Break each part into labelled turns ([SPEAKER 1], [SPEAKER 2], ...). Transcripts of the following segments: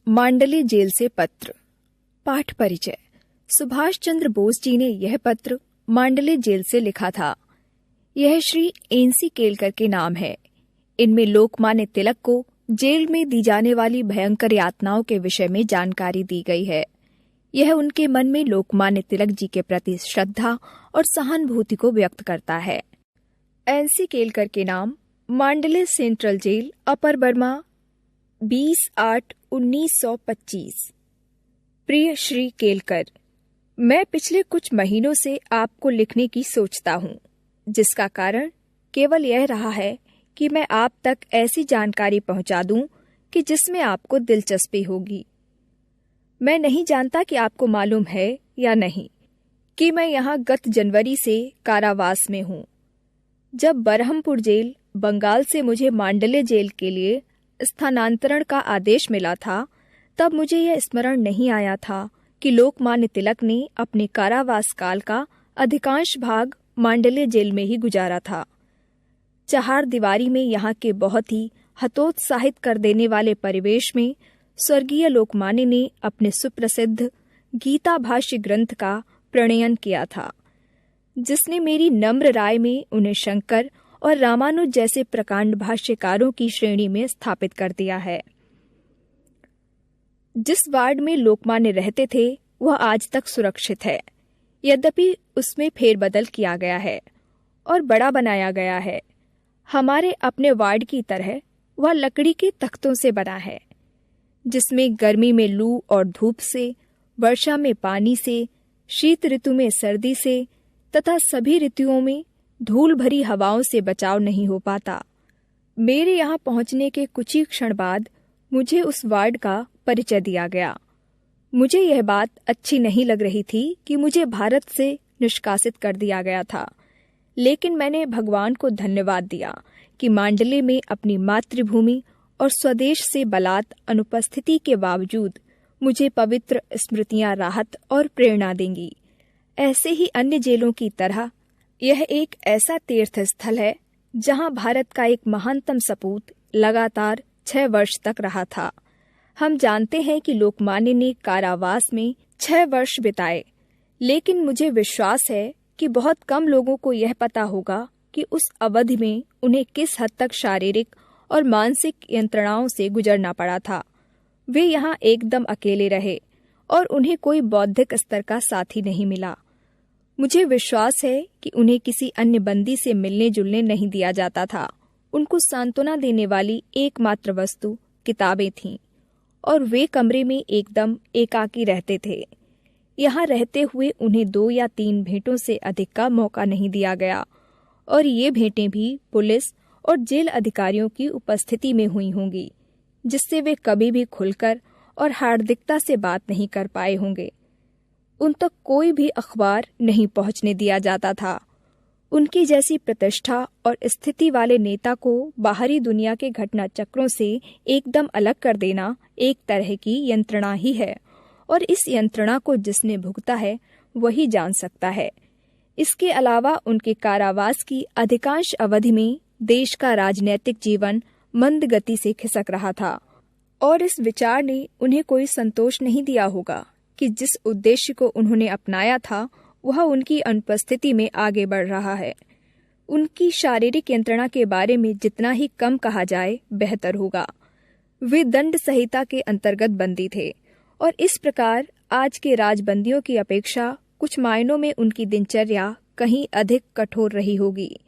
[SPEAKER 1] मांडले jail से पत्र। पाठ परिचय। सुभाष चंद्र बोस जी ने यह पत्र मांडले जेल से लिखा था। यह श्री एनसी केलकर के नाम है। इनमें लोकमान्य तिलक को जेल में दी जाने वाली भयंकर यातनाओं के विषय में जानकारी दी गई है। यह उनके मन में लोकमान्य तिलक जी के प्रति श्रद्धा और सहानुभूति को व्यक्त करता है। एनसी केलकर के नाम, मांडले सेंट्रल जेल, अपर बर्मा, 20/8/1925। प्रिय श्री केलकर, मैं पिछले कुछ महीनों से आपको लिखने की सोचता हूँ, जिसका कारण केवल यह रहा है कि मैं आप तक ऐसी जानकारी पहुँचा दूँ कि जिसमें आपको दिलचस्पी होगी। मैं नहीं जानता कि आपको मालूम है या नहीं कि मैं यहाँ गत जनवरी से कारावास में हूँ। जब बरहमपुर जेल, बंगाल से मुझे मांडले जेल के लिए स्थानांतरण का आदेश मिला था, तब मुझे यह स्मरण नहीं आया था कि लोकमान्य तिलक ने अपने कारावास काल का अधिकांश भाग मांडले जेल में ही गुजारा था। चार दीवारी में यहाँ के बहुत ही हतोत्साहित कर देने वाले परिवेश में स्वर्गीय लोकमान्य ने अपने सुप्रसिद्ध गीता भाष्य ग्रंथ का प्रणयन किया था, जिसने मेरी नम्र राय में उन्हें शंकर और रामानुज जैसे प्रकांड भाष्यकारों की श्रेणी में स्थापित कर दिया है। जिस वार्ड में लोकमान्य रहते थे वह आज तक सुरक्षित है, यद्यपि उसमें फेरबदल किया गया है और बड़ा बनाया गया है। हमारे अपने वार्ड की तरह वह लकड़ी के तख्तों से बना है, जिसमें गर्मी में लू और धूप से, वर्षा में पानी से, शीत ऋतु में सर्दी से तथा सभी ऋतुओं में धूल भरी हवाओं से बचाव नहीं हो पाता। मेरे यहाँ पहुँचने के कुछ ही क्षण बाद मुझे उस वार्ड का परिचय दिया गया। मुझे यह बात अच्छी नहीं लग रही थी कि मुझे भारत से निष्कासित कर दिया गया था, लेकिन मैंने भगवान को धन्यवाद दिया कि मांडले में अपनी मातृभूमि और स्वदेश से बलात् अनुपस्थिति के बावजूद मुझे पवित्र स्मृतियां राहत और प्रेरणा देंगी। ऐसे ही अन्य जेलों की तरह यह एक ऐसा तीर्थ स्थल है जहां भारत का एक महानतम सपूत लगातार 6 वर्ष तक रहा था। हम जानते हैं कि लोकमान्य ने कारावास में 6 वर्ष बिताए, लेकिन मुझे विश्वास है कि बहुत कम लोगों को यह पता होगा कि उस अवधि में उन्हें किस हद तक शारीरिक और मानसिक यंत्रणाओं से गुजरना पड़ा था। वे यहाँ एकदम अकेले रहे और उन्हें कोई बौद्धिक स्तर का साथी नहीं मिला। मुझे विश्वास है कि उन्हें किसी अन्य बंदी से मिलने जुलने नहीं दिया जाता था। उनको सांत्वना देने वाली एकमात्र वस्तु किताबें थीं और वे कमरे में एकदम एकाकी रहते थे। यहाँ रहते हुए उन्हें 2 या 3 भेंटों से अधिक का मौका नहीं दिया गया और ये भेंटें भी पुलिस और जेल अधिकारियों की उपस्थिति में हुई होंगी, जिससे वे कभी भी खुलकर और हार्दिकता से बात नहीं कर पाए होंगे। उन तक कोई भी अखबार नहीं पहुंचने दिया जाता था। उनकी जैसी प्रतिष्ठा और स्थिति वाले नेता को बाहरी दुनिया के घटना चक्रों से एकदम अलग कर देना एक तरह की यंत्रणा ही है, और इस यंत्रणा को जिसने भुगता है वही जान सकता है। इसके अलावा उनके कारावास की अधिकांश अवधि में देश का राजनीतिक जीवन मंद गति से खिसक रहा था, और इस विचार ने उन्हें कोई संतोष नहीं दिया होगा कि जिस उद्देश्य को उन्होंने अपनाया था वह उनकी अनुपस्थिति में आगे बढ़ रहा है। उनकी शारीरिक यंत्रणा के बारे में जितना ही कम कहा जाए बेहतर होगा। वे दंड संहिता के अंतर्गत बंदी थे और इस प्रकार आज के राजबंदियों की अपेक्षा कुछ मायनों में उनकी दिनचर्या कहीं अधिक कठोर रही होगी।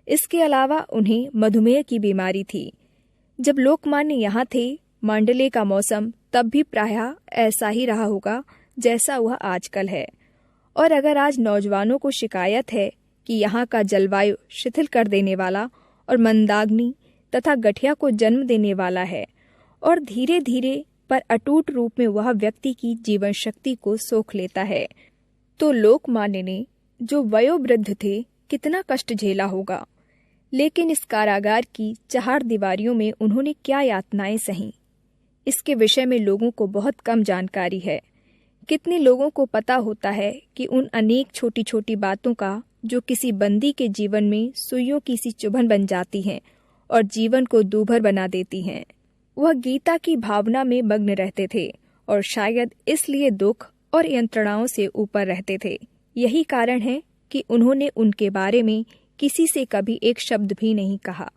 [SPEAKER 1] इसके अलावा उन्हें मधुमेह की बीमारी थी। जब लोकमान्य यहाँ थे, मांडले का मौसम तब भी प्रायः ऐसा ही रहा होगा जैसा वह आजकल है। और अगर आज नौजवानों को शिकायत है कि यहाँ का जलवायु शिथिल कर देने वाला और मंदाग्नि तथा गठिया को जन्म देने वाला है और धीरे धीरे पर अटूट रूप में वह व्यक्ति की जीवन शक्ति को सोख लेता है, तो लोकमान्य ने, जो वयोवृद्ध थे, कितना कष्ट झेला होगा। लेकिन इस कारागार की 4 दीवारियों में उन्होंने क्या यातनाएं सहीं, इसके विषय में लोगों को बहुत कम जानकारी है। कितने लोगों को पता होता है कि उन अनेक छोटी छोटी बातों का जो किसी बंदी के जीवन में सुइयों की सी चुभन बन जाती हैं और जीवन को दूभर बना देती हैं। वह गीता की भावना में मग्न रहते थे और शायद इसलिए दुख और यंत्रणाओं से ऊपर रहते थे। यही कारण है कि उन्होंने उनके बारे में किसी से कभी एक शब्द भी नहीं कहा।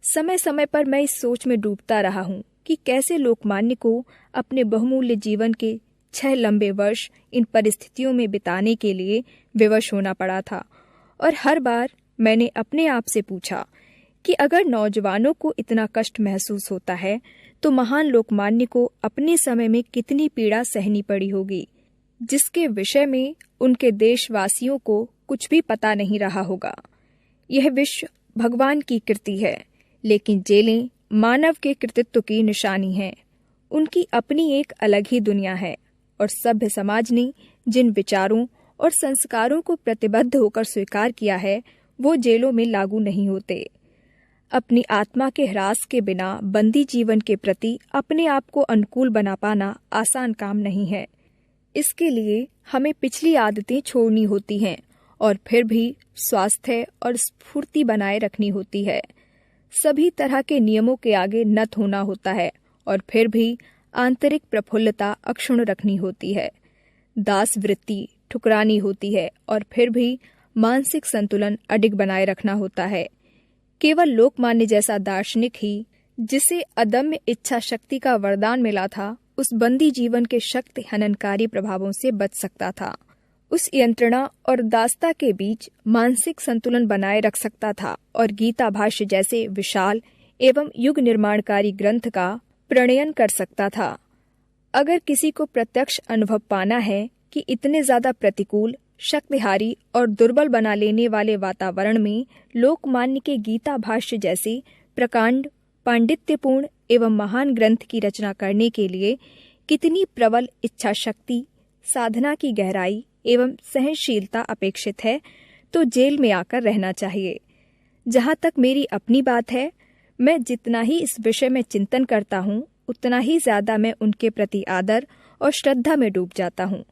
[SPEAKER 1] समय समय पर मैं इस सोच में डूबता रहा हूँ कि कैसे लोकमान्य को अपने बहुमूल्य जीवन के 6 लंबे वर्ष इन परिस्थितियों में बिताने के लिए विवश होना पड़ा था। और हर बार मैंने अपने आप से पूछा कि अगर नौजवानों को इतना कष्ट महसूस होता है तो महान लोकमान्य को अपने समय में कितनी पीड़ा सहनी पड़ी होगी, जिसके विषय में उनके देशवासियों को कुछ भी पता नहीं रहा होगा। यह विश्व भगवान की कृति है, लेकिन जेलें मानव के कृतित्व की निशानी हैं। उनकी अपनी एक अलग ही दुनिया है और सभ्य समाज ने जिन विचारों और संस्कारों को प्रतिबद्ध होकर स्वीकार किया है वो जेलों में लागू नहीं होते। अपनी आत्मा के ह्रास के बिना बंदी जीवन के प्रति अपने आप को अनुकूल बना पाना आसान काम नहीं है। इसके लिए हमें पिछली आदतें छोड़नी होती हैं और फिर भी स्वास्थ्य और स्फूर्ति बनाए रखनी होती है। सभी तरह के नियमों के आगे नत होना होता है और फिर भी आंतरिक प्रफुल्लता अक्षुण्ण रखनी होती है। दास वृत्ति ठुकरानी होती है और फिर भी मानसिक संतुलन अडिग बनाए रखना होता है। केवल लोकमान्य जैसा दार्शनिक ही, जिसे अदम्य इच्छा शक्ति का वरदान मिला था, उस बंदी जीवन के शक्ति हननकारी प्रभावों से बच सकता था। उस यंत्रणा और दासता के बीच मानसिक संतुलन बनाए रख सकता था और गीता भाष्य जैसे विशाल एवं युग निर्माणकारी ग्रंथ का प्रणयन कर सकता था। अगर किसी को प्रत्यक्ष अनुभव पाना है कि इतने ज्यादा प्रतिकूल, शक्तिहारी और दुर्बल बना लेने वाले वातावरण में लोकमान्य के गीता भाष्य जैसे प्रकांड, पांडित्यपूर्ण एवं महान ग्रंथ की रचना करने के लिए कितनी प्रबल इच्छा शक्ति, साधना की गहराई एवं सहनशीलता अपेक्षित है, तो जेल में आकर रहना चाहिए। जहाँ तक मेरी अपनी बात है, मैं जितना ही इस विषय में चिंतन करता हूँ, उतना ही ज्यादा मैं उनके प्रति आदर और श्रद्धा में डूब जाता हूँ।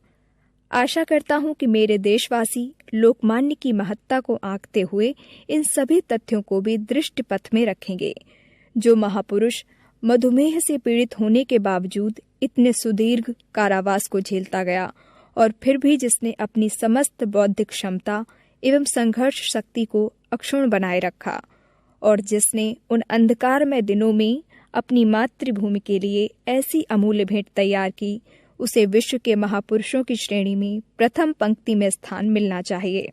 [SPEAKER 1] आशा करता हूँ कि मेरे देशवासी लोकमान्य की महत्ता को आंकते हुए इन सभी तथ्यों को भी दृष्टि पथ में रखेंगे। जो महापुरुष मधुमेह से पीड़ित होने के बावजूद इतने सुदीर्घ कारावास को झेलता गया और फिर भी जिसने अपनी समस्त बौद्धिक क्षमता एवं संघर्ष शक्ति को अक्षुण्ण बनाए रखा और जिसने उन अंधकारमय दिनों में अपनी मातृभूमि के लिए ऐसी अमूल्य भेंट तैयार की, उसे विश्व के महापुरुषों की श्रेणी में प्रथम पंक्ति में स्थान मिलना चाहिए।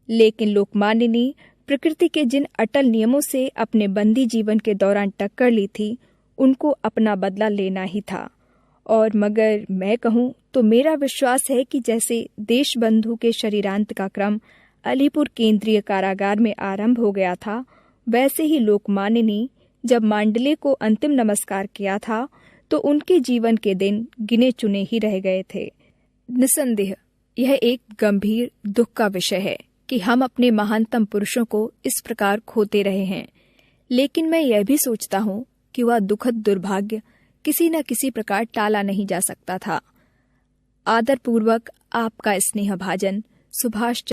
[SPEAKER 1] लेकिन लोकमान्य ने प्रकृति के जिन अटल नियमों से अपने बंदी जीवन के दौरान टक्कर ली थी, उनको अपना बदला लेना ही था। और मगर मैं कहूँ तो मेरा विश्वास है कि जैसे देशबंधु के शरीरांत का क्रम अलीपुर केंद्रीय कारागार में आरंभ हो गया था, वैसे ही लोकमान्य ने जब मांडले को अंतिम नमस्कार किया था तो उनके जीवन के दिन गिने चुने ही रह गए थे। निसंदेह यह एक गंभीर दुख का विषय है कि हम अपने महानतम पुरुषों को इस प्रकार खोते रहे हैं, लेकिन मैं यह भी सोचता हूँ कि वह दुखद दुर्भाग्य किसी न किसी प्रकार टाला नहीं जा सकता था। आदरपूर्वक आपका स्नेहभाजन सुभाष।